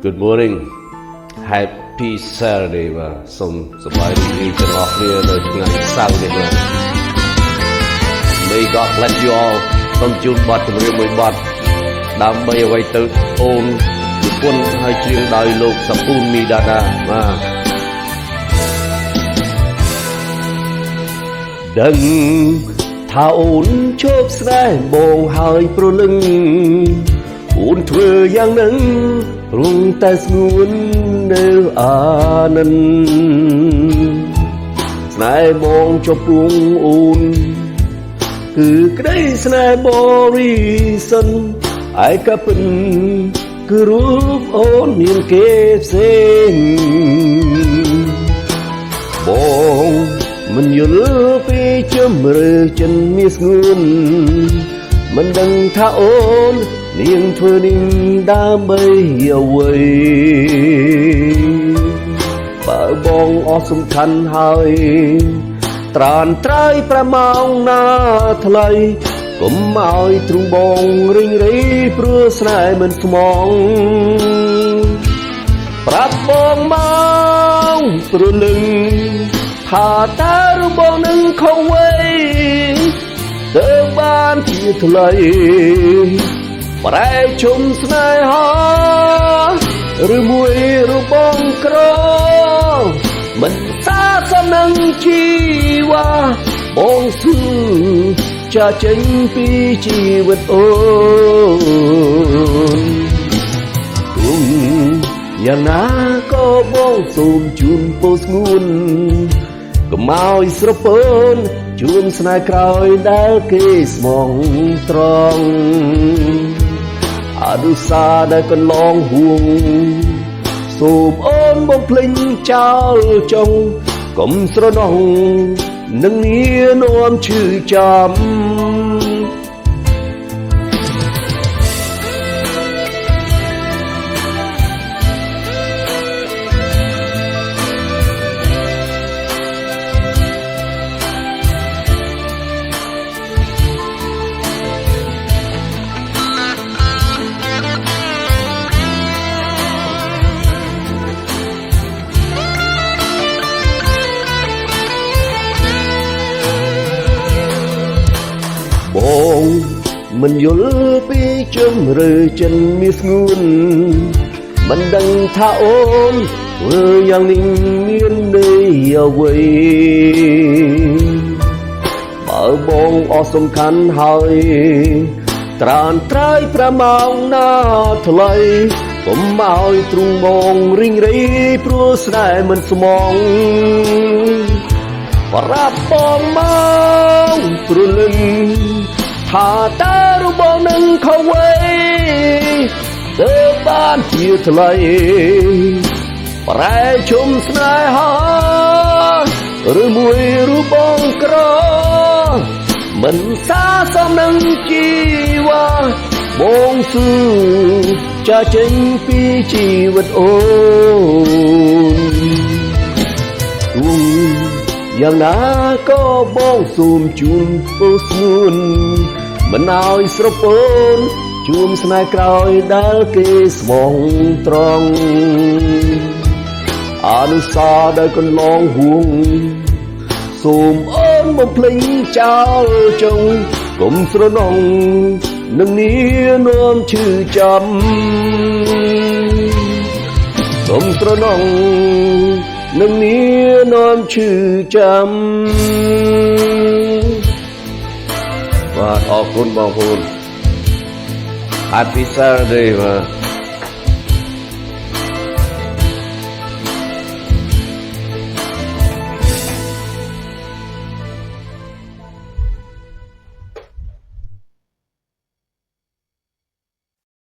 Good morning Happy Saturday បាទសូមសប្បាយរីករាយទាំងអស់គ្នានៅថ្ងៃសៅរ៍នេះបាទ May God bless you all សូមជូនបទចម្រៀងមួយបទដើម្បីអ្វីទៅអូនជប៉ុនហើយច្រៀងដោយលោកសពូនមីដាដាបាទដឹងថាអូនជោគស្នេហ៍បងហើយប្រលឹងអូនធ្វើយ៉ាងនឹងរងតែស្ងួននៅអានិនស្នេហ៍បងចំពោះអូនគឺក្តីស្នេហ៍បរិសុទ្ធឯក៏ពិនគឺរូបអូនមានគេផ្សេងបងមិនយល់ពីជំរឿចិនមានស្ងួនមិនដឹងថាអូននាងធ្វើនេះដើម្បីអ្វីបើបងអស់សំខាន់ហើយត្រានត្រៃប្រម៉ោងណាថ្លៃកុំឲ្យទ្រង់បងរិញរីព្រោះស្នេហ៍មិនស្មងប្រាប់បងមកព្រលឹងថាតើបងនឹងខុសអ្វីទើបបានជាថ្លៃប្រែជុំស្នេហាឬមួយរូបបងក្រមិនសាសមនឹងជីវ៉ាបងស៊ឺចាចេញពីជីវិតអូនយ៉ាងណាក៏បងសូមជូនពោស្ងួនកុំឲ្យស្រពើនជួនស្នេហ៍ក្រោយដែលគេស្មងត្រង់អនុសាដែលកន្លងហួងសូមអូនបងភ្លេចចោលចុងកុំស្រណោះនឹងងារនាំឈឺចាំបងមិនយល់ពីជំរឿចិនមានស្ងួនមិនដឹងថាអូនធ្វើយ៉ាងនេះមានន័យអ្វីបើបងអស់សំខាន់ហើយត្រានត្រៃប្រម៉ោងណាថ្លៃកុំឲ្យទ្រង់បងរិញរីព្រោះស្នេហ៍មិនស្មងប្រាប់បងមកព្រលឹងថាតើរូបបងនឹងខុសអ្វីទើបបានជាថ្លៃប្រែជុំស្នេហាឬមួយរូបបងក្រមិនសាសមនឹងជីវ៉ាបងស៊ឺចាចេញពីជីវិតអូនយ៉ាងណាក៏បងសូមជូនពោស្ងួនមិនឲ្យស្រពើនជួមស្នេហ៍ក្រោយដែលគេស្មងត្រង់អនុសាដែលកន្លងហួងសូមអូនបំភ្លេចចោលចុងកុំស្រណោះនឹងងារនាំឈឺចាំកុំស្រណោះនឹងងារនាំឈឺចាំបាទអរគុណបងប្អូន Happy Saturday បាទ